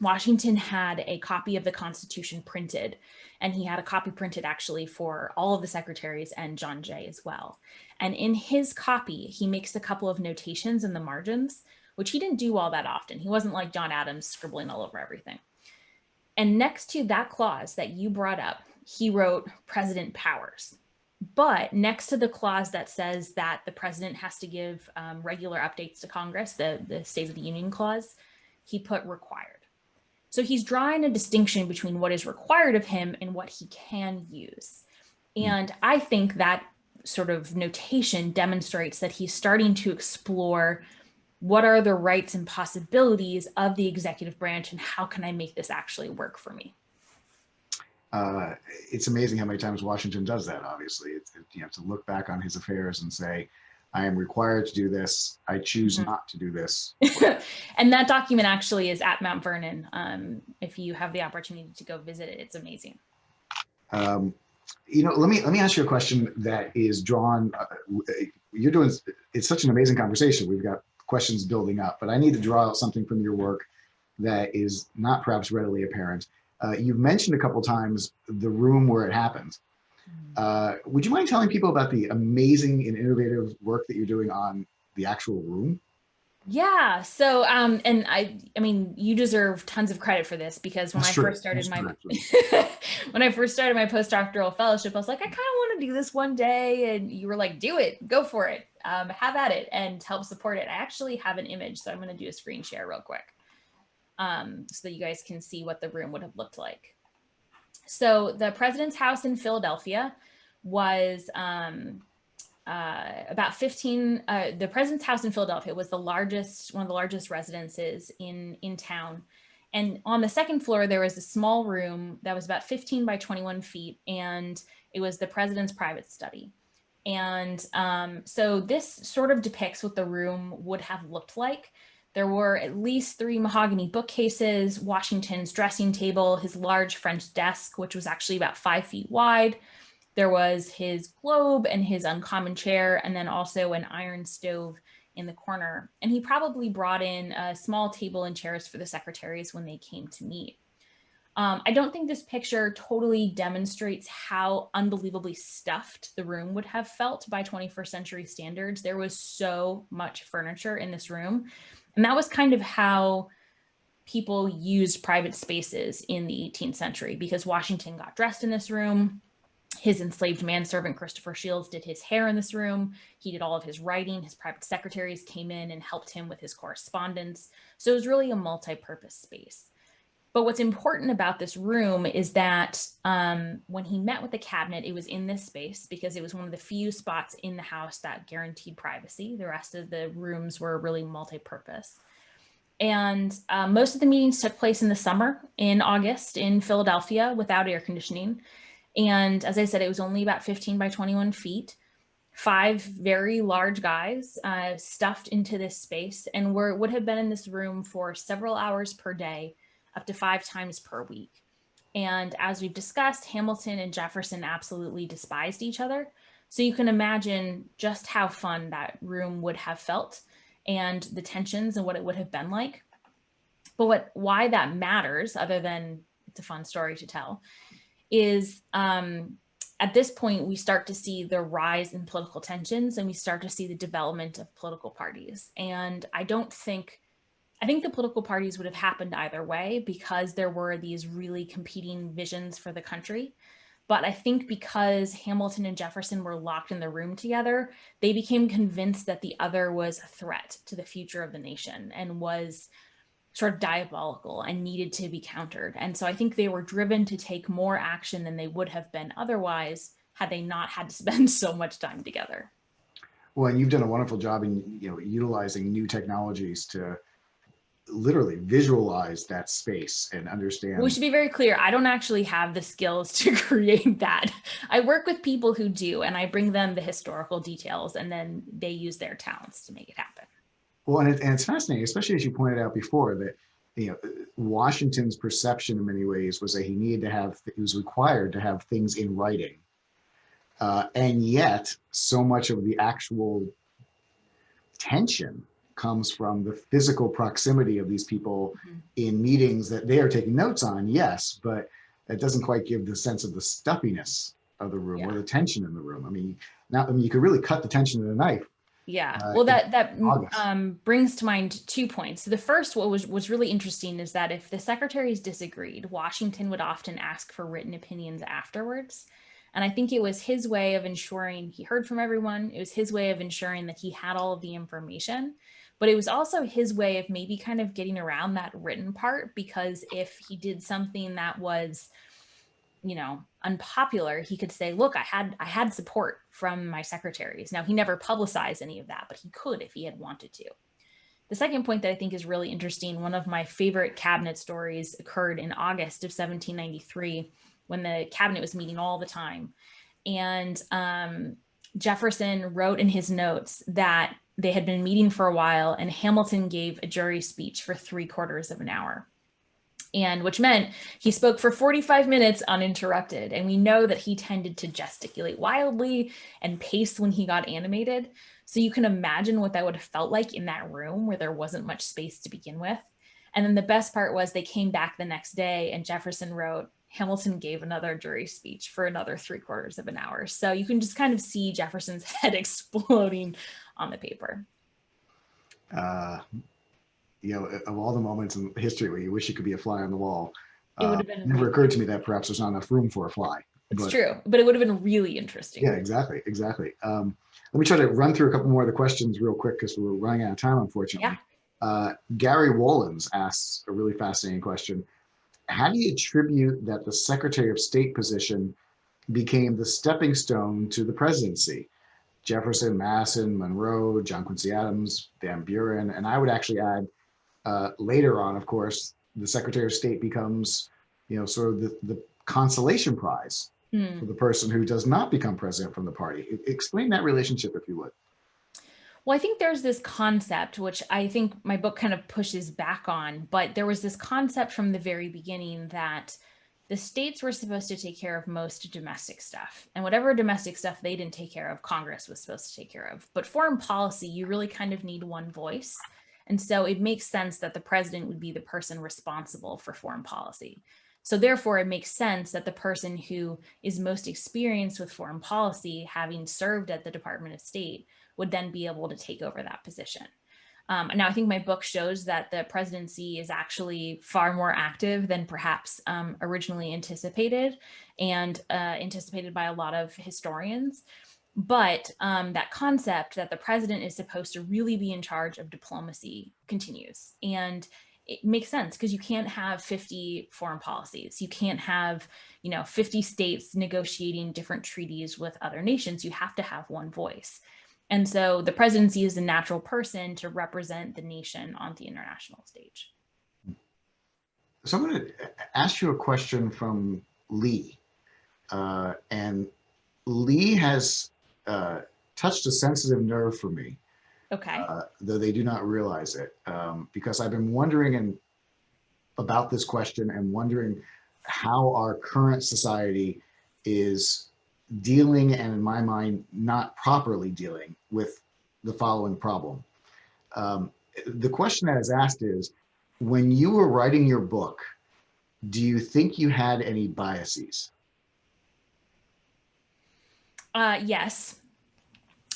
Washington had a copy of the Constitution printed, and he had a copy printed actually for all of the secretaries and John Jay as well. And in his copy, he makes a couple of notations in the margins, which he didn't do all that often. He wasn't like John Adams scribbling all over everything. And next to that clause that you brought up, he wrote President powers. But next to the clause that says that the president has to give regular updates to Congress, the State of the Union clause, he put required. So he's drawing a distinction between what is required of him and what he can use. And I think that sort of notation demonstrates that he's starting to explore what are the rights and possibilities of the executive branch and how can I make this actually work for me? It's amazing how many times Washington does that, obviously. You have to look back on his affairs and say, I am required to do this. I choose not to do this. And that document actually is at Mount Vernon. If you have the opportunity to go visit it, it's amazing. You know, let me ask you a question that is drawn. You're doing, it's such an amazing conversation. We've got questions building up, but I need to draw out something from your work that is not perhaps readily apparent. You've mentioned a couple times the room where it happens. Would you mind telling people about the amazing and innovative work that you're doing on the actual room? Yeah. So, and I mean, you deserve tons of credit for this because when I first started my when I first started my postdoctoral fellowship, I was like, I kind of want to do this one day, and you were like, do it, go for it, have at it, and help support it. I actually have an image, so I'm going to do a screen share real quick, so that you guys can see what the room would have looked like. So the president's house in Philadelphia was about 15, the president's house in Philadelphia was the largest, one of the largest residences in town. And on the second floor, there was a small room that was about 15 by 21 feet, and it was the president's private study. And so this sort of depicts what the room would have looked like. There were at least 3 mahogany bookcases, Washington's dressing table, his large French desk, which was actually about 5 feet wide. There was his globe and his uncommon chair, and then also an iron stove in the corner. And he probably brought in a small table and chairs for the secretaries when they came to meet. I don't think this picture totally demonstrates how unbelievably stuffed the room would have felt by 21st century standards. There was so much furniture in this room. And that was kind of how people used private spaces in the 18th century, because Washington got dressed in this room. His enslaved manservant, Christopher Shields, did his hair in this room. He did all of his writing. His private secretaries came in and helped him with his correspondence. So it was really a multi-purpose space. But what's important about this room is that when he met with the cabinet, it was in this space because it was one of the few spots in the house that guaranteed privacy. The rest of the rooms were really multi-purpose. And most of the meetings took place in the summer, in August, in Philadelphia, without air conditioning. And as I said, it was only about 15 by 21 feet. 5 very large guys stuffed into this space and would have been in this room for several hours per day, up to 5 times per week. And as we've discussed, Hamilton and Jefferson absolutely despised each other. So you can imagine just how fun that room would have felt and the tensions and what it would have been like. But why that matters, other than it's a fun story to tell, is at this point, we start to see the rise in political tensions and we start to see the development of political parties. And I think the political parties would have happened either way because there were these really competing visions for the country. But I think because Hamilton and Jefferson were locked in the room together, they became convinced that the other was a threat to the future of the nation and was sort of diabolical and needed to be countered. And so I think they were driven to take more action than they would have been otherwise had they not had to spend so much time together. Well, and you've done a wonderful job in utilizing new technologies to literally visualize that space and understand. We should be very clear. I don't actually have the skills to create that. I work with people who do, and I bring them the historical details, and then they use their talents to make it happen. Well, and it's fascinating, especially as you pointed out before, that Washington's perception in many ways was that he was required to have things in writing And yet so much of the actual tension comes from the physical proximity of these people in meetings that they are taking notes on, yes, but that doesn't quite give the sense of the stuffiness of the room or the tension in the room. I mean, you could really cut the tension with a knife. Yeah, well, that brings to mind 2 points. So the first, what was really interesting is that if the secretaries disagreed, Washington would often ask for written opinions afterwards. And I think it was his way of ensuring he heard from everyone. It was his way of ensuring that he had all of the information. But it was also his way of maybe kind of getting around that written part, because if he did something that was, you know, unpopular, he could say, look, I had support from my secretaries. Now, he never publicized any of that, but he could if he had wanted to. The second point that I think is really interesting, one of my favorite cabinet stories occurred in August of 1793, when the cabinet was meeting all the time. And Jefferson wrote in his notes that they had been meeting for a while, and Hamilton gave a jury speech for 3/4 of an hour. And which meant he spoke for 45 minutes uninterrupted. And we know that he tended to gesticulate wildly and pace when he got animated. So you can imagine what that would have felt like in that room where there wasn't much space to begin with. And then the best part was they came back the next day and Jefferson wrote, Hamilton gave another jury speech for another 3/4 of an hour. So you can just kind of see Jefferson's head exploding on the paper. You know, of all the moments in history where you wish you could be a fly on the wall, it would have been never occurred to me that perhaps there's not enough room for a fly. It's true, but it would have been really interesting. Yeah, exactly. Let me try to run through a couple more of the questions real quick because we're running out of time, unfortunately. Yeah. Gary Wollins asks a really fascinating question. How do you attribute that the Secretary of State position became the stepping stone to the presidency? Jefferson, Madison, Monroe, John Quincy Adams, Van Buren, and I would actually add later on, of course, the Secretary of State becomes, you know, sort of the consolation prize for the person who does not become president from the party. Explain that relationship, if you would. Well, I think there's this concept, which I think my book kind of pushes back on, but there was this concept from the very beginning that the states were supposed to take care of most domestic stuff, and whatever domestic stuff they didn't take care of, Congress was supposed to take care of. But foreign policy, you really kind of need one voice. And so it makes sense that the president would be the person responsible for foreign policy. So therefore, it makes sense that the person who is most experienced with foreign policy, having served at the Department of State, would then be able to take over that position. Now, I think my book shows that the presidency is actually far more active than perhaps originally anticipated, and anticipated by a lot of historians. But that concept that the president is supposed to really be in charge of diplomacy continues. And it makes sense because you can't have 50 foreign policies. You can't have, 50 states negotiating different treaties with other nations. You have to have one voice. And so the presidency is a natural person to represent the nation on the international stage. So I'm going to ask you a question from Lee. And Lee has touched a sensitive nerve for me. Okay. Though they do not realize it, because I've been wondering about this question and wondering how our current society is dealing, and in my mind, not properly dealing with the following problem. The question that is asked is, when you were writing your book, do you think you had any biases? Yes.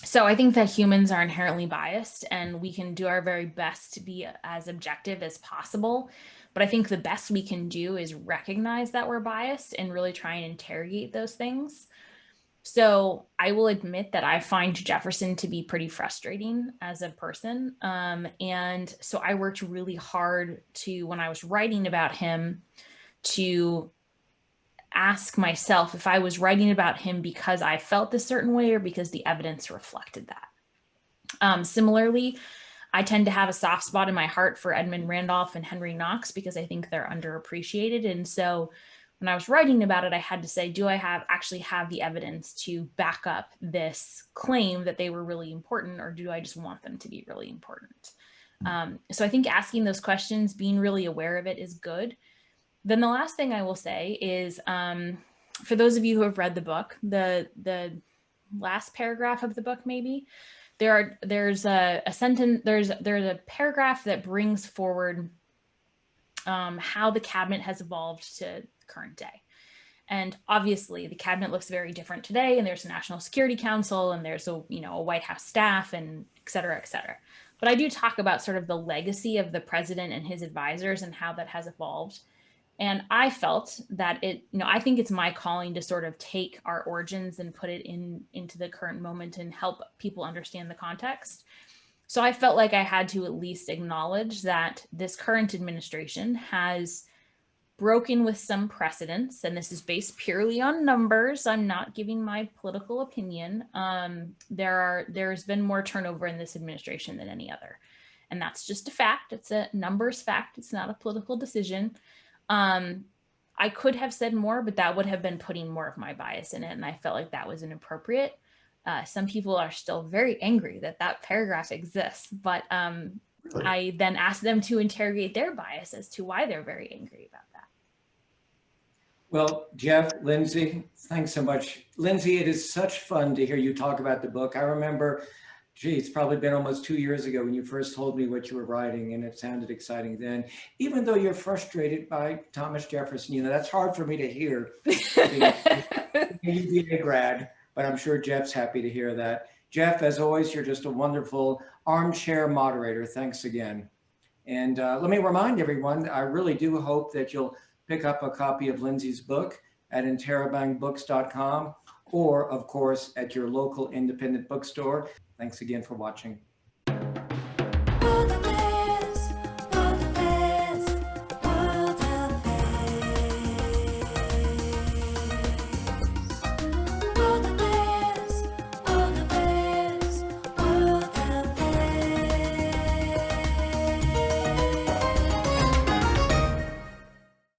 So I think that humans are inherently biased, and we can do our very best to be as objective as possible. But I think the best we can do is recognize that we're biased and really try and interrogate those things. So I will admit that I find Jefferson to be pretty frustrating as a person. And so I worked really hard when I was writing about him, to ask myself if I was writing about him because I felt a certain way or because the evidence reflected that. Similarly, I tend to have a soft spot in my heart for Edmund Randolph and Henry Knox because I think they're underappreciated. And so when I was writing about it, I had to say, do I actually have the evidence to back up this claim that they were really important, or do I just want them to be really important? So I think asking those questions, being really aware of it, is good. Then the last thing I will say is, for those of you who have read the book, the last paragraph of the book, maybe, there's a sentence, there's a paragraph that brings forward how the cabinet has evolved to current day. And obviously the cabinet looks very different today, and there's a National Security Council, and there's a White House staff, and et cetera, et cetera. But I do talk about sort of the legacy of the president and his advisors and how that has evolved. And I felt that I think it's my calling to sort of take our origins and put it into the current moment and help people understand the context. So I felt like I had to at least acknowledge that this current administration has broken with some precedents, and this is based purely on numbers. I'm not giving my political opinion. There's been more turnover in this administration than any other, and that's just a fact. It's a numbers fact. It's not a political decision. I could have said more, but that would have been putting more of my bias in it, and I felt like that was inappropriate. Some people are still very angry that paragraph exists, but really? I then asked them to interrogate their bias as to why they're very angry about that. Well, Jeff, Lindsay, thanks so much. Lindsay, it is such fun to hear you talk about the book. I remember, it's probably been almost 2 years ago when you first told me what you were writing, and it sounded exciting then. Even though you're frustrated by Thomas Jefferson, that's hard for me to hear. Being a UVA grad, but I'm sure Jeff's happy to hear that. Jeff, as always, you're just a wonderful armchair moderator. Thanks again. And let me remind everyone, I really do hope that you'll pick up a copy of Lindsay's book at interabangbooks.com, or of course at your local independent bookstore. Thanks again for watching.